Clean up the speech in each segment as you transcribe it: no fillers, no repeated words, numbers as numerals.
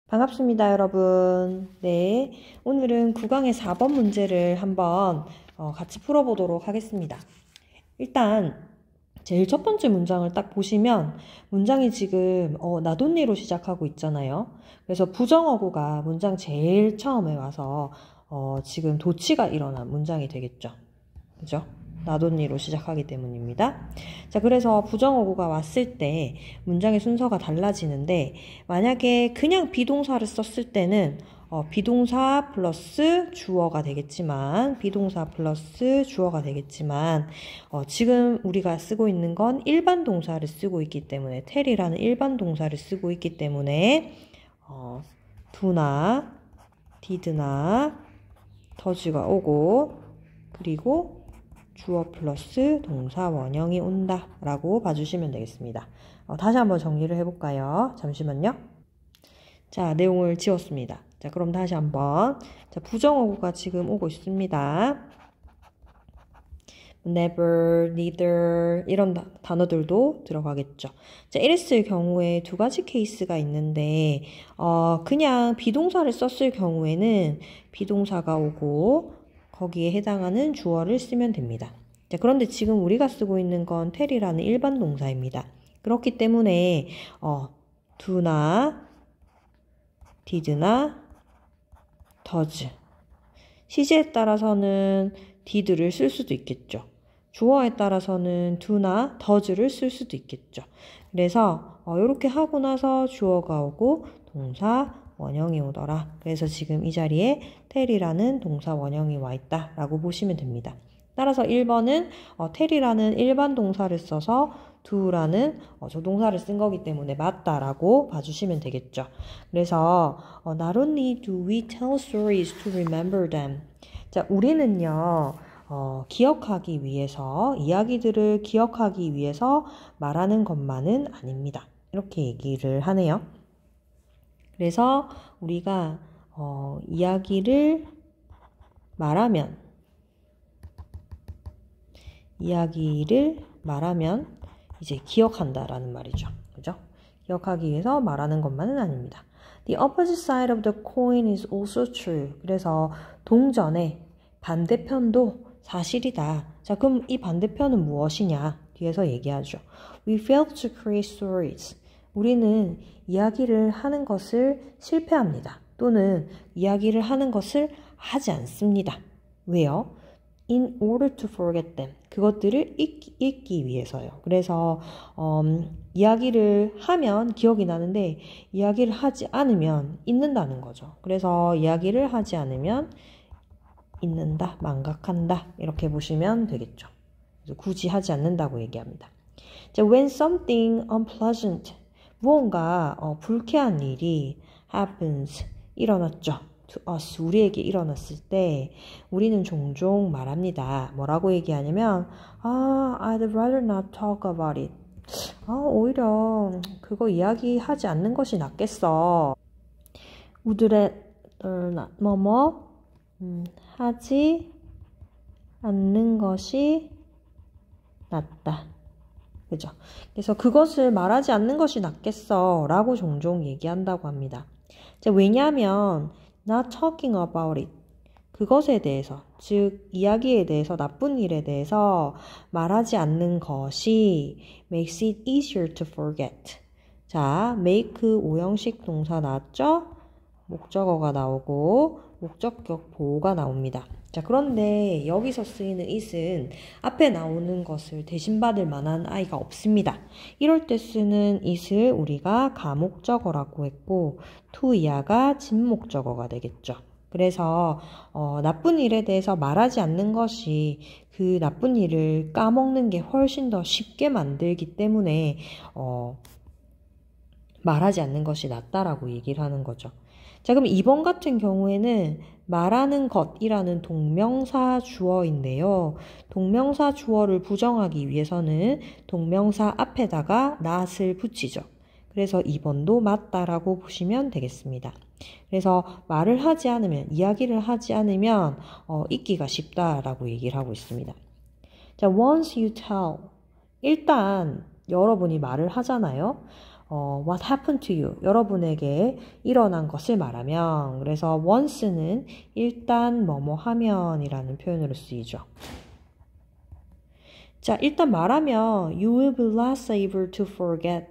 반갑습니다, 여러분. 네, 오늘은 9강의 4번 문제를 한번 같이 풀어보도록 하겠습니다. 일단 제일 첫 번째 문장을 딱 보시면 문장이 지금 나돈니로 시작하고 있잖아요. 그래서 부정어구가 문장 제일 처음에 와서 지금 도치가 일어난 문장이 되겠죠. 그죠? 나돈니로 시작하기 때문입니다. 자, 그래서 부정어구가 왔을 때 문장의 순서가 달라지는데, 만약에 그냥 비동사를 썼을 때는 비동사 플러스 주어가 되겠지만, 지금 우리가 쓰고 있는 건 일반 동사를 쓰고 있기 때문에, 텔이라는 일반 동사를 쓰고 있기 때문에 do나 did나 더즈가 오고, 그리고 주어 플러스 동사 원형이 온다 라고 봐주시면 되겠습니다. 다시 한번 정리를 해볼까요? 잠시만요. 자, 내용을 지웠습니다. 자, 그럼 다시 한번. 자, 부정어구가 지금 오고 있습니다. never, neither 이런 단어들도 들어가겠죠. 자, 이랬을 경우에 두 가지 케이스가 있는데 그냥 비동사를 썼을 경우에는 비동사가 오고 거기에 해당하는 주어를 쓰면 됩니다. 자, 그런데 지금 우리가 쓰고 있는 건 텔이라는 일반 동사입니다. 그렇기 때문에 do나 did나 does 시제에 따라서는 did를 쓸 수도 있겠죠. 주어에 따라서는 do나 does를 쓸 수도 있겠죠. 그래서 이렇게 하고 나서 주어가 오고 동사 원형이 오더라. 그래서 지금 이 자리에 텔이라는 동사 원형이 와 있다 라고 보시면 됩니다. 따라서 1번은 텔이라는 일반 동사를 써서 do라는 조동사를 쓴 거기 때문에 맞다라고 봐주시면 되겠죠. 그래서 not only do we tell stories to remember them. 자, 우리는요 기억하기 위해서, 이야기들을 기억하기 위해서 말하는 것만은 아닙니다. 이렇게 얘기를 하네요. 그래서 우리가 이야기를 말하면 이제 기억한다라는 말이죠. 그죠? 기억하기 위해서 말하는 것만은 아닙니다. The opposite side of the coin is also true. 그래서 동전의 반대편도 사실이다. 자, 그럼 이 반대편은 무엇이냐? 뒤에서 얘기하죠. We fail to create stories. 우리는 이야기를 하는 것을 실패합니다. 또는 이야기를 하는 것을 하지 않습니다. 왜요? In order to forget them. 그것들을 잊기 위해서요. 그래서 이야기를 하면 기억이 나는데 이야기를 하지 않으면 잊는다는 거죠. 그래서 이야기를 하지 않으면 잊는다, 망각한다 이렇게 보시면 되겠죠. 그래서 굳이 하지 않는다고 얘기합니다. 자, when something unpleasant, 무언가 불쾌한 일이 happens, 일어났죠. to us, 우리에게 일어났을 때 우리는 종종 말합니다. 뭐라고 얘기하냐면 I'd rather not talk about it. 오히려 그거 이야기하지 않는 것이 낫겠어. would rather not, 뭐뭐 하지 않는 것이 낫다. 그죠? 그래서 그것을 말하지 않는 것이 낫겠어 라고 종종 얘기한다고 합니다. 자, 왜냐하면 not talking about it, 그것에 대해서, 즉 이야기에 대해서, 나쁜 일에 대해서 말하지 않는 것이 makes it easier to forget. 자, make 오형식 동사 나왔죠? 목적어가 나오고 목적격 보호가 나옵니다. 자, 그런데 여기서 쓰이는 it은 앞에 나오는 것을 대신받을 만한 아이가 없습니다. 이럴 때 쓰는 it을 우리가 가목적어라고 했고 to 이하가 진목적어가 되겠죠. 그래서 나쁜 일에 대해서 말하지 않는 것이 그 나쁜 일을 까먹는 게 훨씬 더 쉽게 만들기 때문에 말하지 않는 것이 낫다라고 얘기를 하는 거죠. 자, 그럼 2번 같은 경우에는 말하는 것이라는 동명사 주어인데요. 동명사 주어를 부정하기 위해서는 동명사 앞에다가 not을 붙이죠. 그래서 2번도 맞다라고 보시면 되겠습니다. 그래서 말을 하지 않으면, 이야기를 하지 않으면 잊기가 쉽다라고 얘기를 하고 있습니다. 자, once you tell, 일단 여러분이 말을 하잖아요. what happened to you? 여러분에게 일어난 것을 말하면 그래서 once는 일단 뭐뭐 하면이라는 표현으로 쓰이죠. 자, 일단 말하면 you will be less able to forget.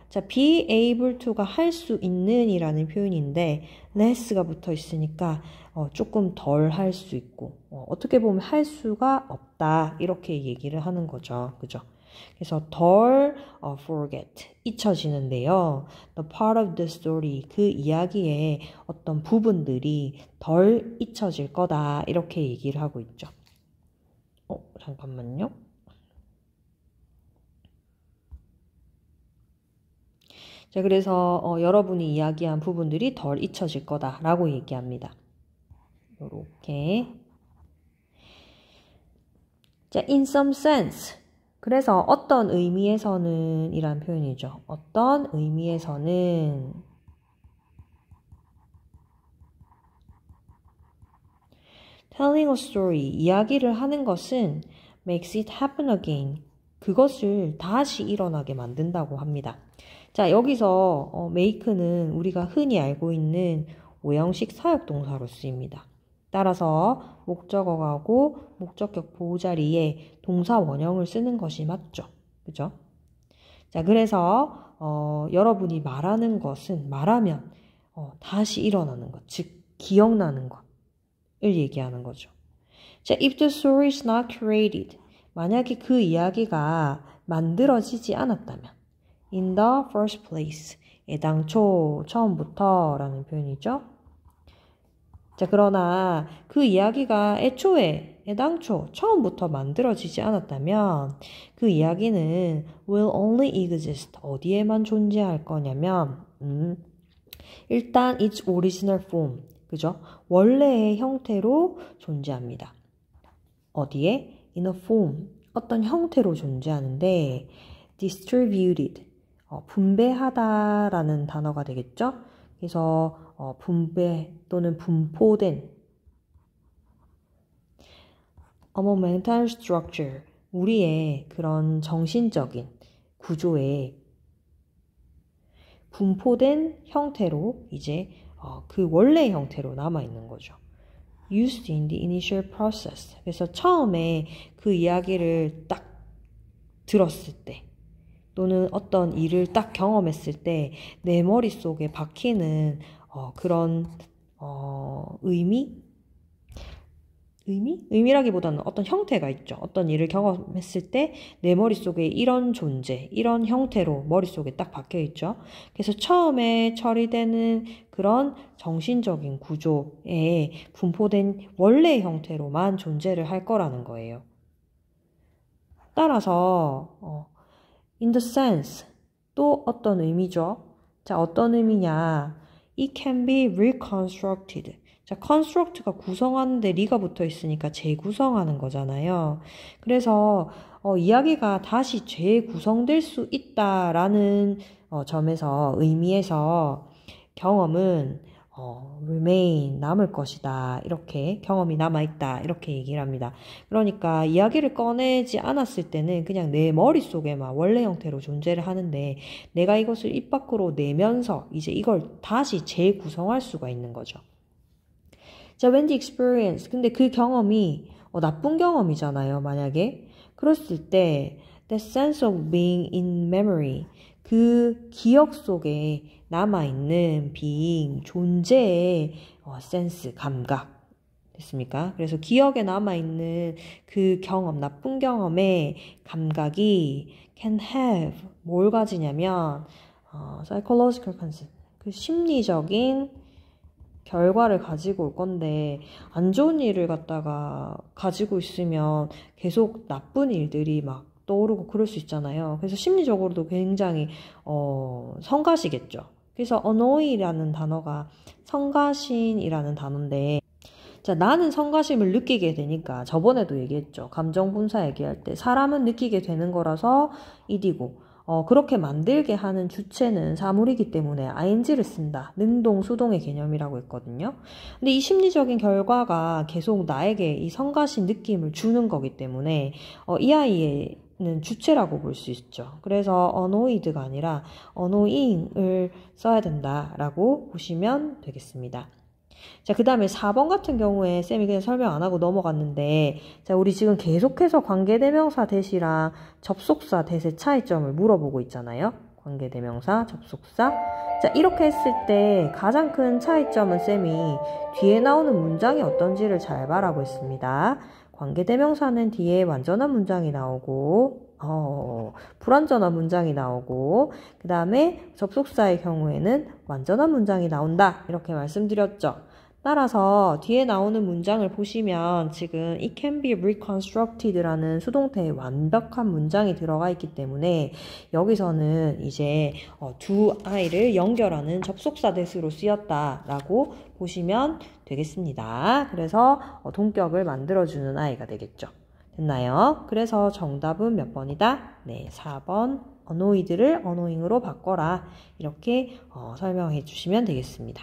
자, be able to가 할 수 있는 이라는 표현인데 less가 붙어 있으니까 조금 덜 할 수 있고 어떻게 보면 할 수가 없다 이렇게 얘기를 하는 거죠. 그죠? 그래서 덜 forget, 잊혀지는데요. The part of the story, 그 이야기의 어떤 부분들이 덜 잊혀질 거다 이렇게 얘기를 하고 있죠. 잠깐만요. 자, 그래서 여러분이 이야기한 부분들이 덜 잊혀질 거다라고 얘기합니다. 요렇게. 자, in some sense. 그래서 어떤 의미에서는 이란 표현이죠. 어떤 의미에서는 telling a story, 이야기를 하는 것은 makes it happen again. 그것을 다시 일어나게 만든다고 합니다. 자, 여기서 make는 우리가 흔히 알고 있는 오형식 사역동사로 쓰입니다. 따라서 목적어하고 목적격 보호자리에 동사 원형을 쓰는 것이 맞죠. 그죠? 자, 그래서 여러분이 말하는 것은 말하면 다시 일어나는 것, 즉 기억나는 것을 얘기하는 거죠. 자, if the story is not created, 만약에 그 이야기가 만들어지지 않았다면 in the first place, 애당초, 처음부터 라는 표현이죠. 자, 그러나 그 이야기가 애당초, 처음부터 만들어지지 않았다면 그 이야기는 will only exist, 어디에만 존재할 거냐면 일단 its original form, 그죠? 원래의 형태로 존재합니다. 어디에? in a form, 어떤 형태로 존재하는데 distributed, 분배하다라는 단어가 되겠죠? 그래서 분배 또는 분포된 among mental structure, 우리의 그런 정신적인 구조에 분포된 형태로 이제 그 원래 형태로 남아있는 거죠. used in the initial process. 그래서 처음에 그 이야기를 딱 들었을 때 또는 어떤 일을 딱 경험했을 때 내 머릿속에 박히는 그런 의미라기보다는 어떤 형태가 있죠. 어떤 일을 경험했을 때 내 머릿속에 이런 존재, 이런 형태로 머릿속에 딱 박혀 있죠. 그래서 처음에 처리되는 그런 정신적인 구조에 분포된 원래의 형태로만 존재를 할 거라는 거예요. 따라서 in the sense, 또 어떤 의미죠? 자, 어떤 의미냐? It can be reconstructed. 자, construct가 구성하는데 리가 붙어 있으니까 재구성하는 거잖아요. 그래서 이야기가 다시 재구성될 수 있다라는 점에서 의미에서 경험은 remain, 남을 것이다. 이렇게 경험이 남아있다. 이렇게 얘기를 합니다. 그러니까 이야기를 꺼내지 않았을 때는 그냥 내 머릿속에만 원래 형태로 존재를 하는데 내가 이것을 입 밖으로 내면서 이제 이걸 다시 재구성할 수가 있는 거죠. 자, when the experience, 근데 그 경험이 나쁜 경험이잖아요. 만약에 그랬을 때 the sense of being in memory, 그 기억 속에 남아있는 being, 존재의 sense, 감각 됐습니까? 그래서 기억에 남아있는 그 경험, 나쁜 경험의 감각이 can have, 뭘 가지냐면 psychological consequence, 그 심리적인 결과를 가지고 올 건데 안 좋은 일을 갖다가 가지고 있으면 계속 나쁜 일들이 막 떠오르고 그럴 수 있잖아요. 그래서 심리적으로도 굉장히 성가시겠죠. 그래서 annoy라는 단어가 성가신이라는 단어인데 자, 나는 성가심을 느끼게 되니까 저번에도 얘기했죠. 감정 분사 얘기할 때 사람은 느끼게 되는 거라서 it이고 그렇게 만들게 하는 주체는 사물이기 때문에 ing를 쓴다. 능동, 수동의 개념이라고 했거든요. 근데 이 심리적인 결과가 계속 나에게 이 성가신 느낌을 주는 거기 때문에 이 아이의 주체라고 볼 수 있죠. 그래서 annoyed가 아니라 annoying을 써야 된다라고 보시면 되겠습니다. 자, 그 다음에 4번 같은 경우에 쌤이 그냥 설명 안 하고 넘어갔는데, 자, 우리 지금 계속해서 관계대명사 대시랑 접속사 대세 차이점을 물어보고 있잖아요. 관계대명사, 접속사. 자, 이렇게 했을 때 가장 큰 차이점은 쌤이 뒤에 나오는 문장이 어떤지를 잘 봐라고 했습니다. 관계대명사는 뒤에 완전한 문장이 나오고, 불완전한 문장이 나오고, 그 다음에 접속사의 경우에는 완전한 문장이 나온다. 이렇게 말씀드렸죠. 따라서 뒤에 나오는 문장을 보시면 지금 it can be reconstructed라는 수동태에 완벽한 문장이 들어가 있기 때문에 여기서는 이제 두 아이를 연결하는 접속사 대수로 쓰였다라고 보시면 되겠습니다. 그래서 동격을 만들어주는 아이가 되겠죠. 됐나요? 그래서 정답은 몇 번이다? 네, 4번 annoyed를 annowing으로 바꿔라. 이렇게 설명해 주시면 되겠습니다.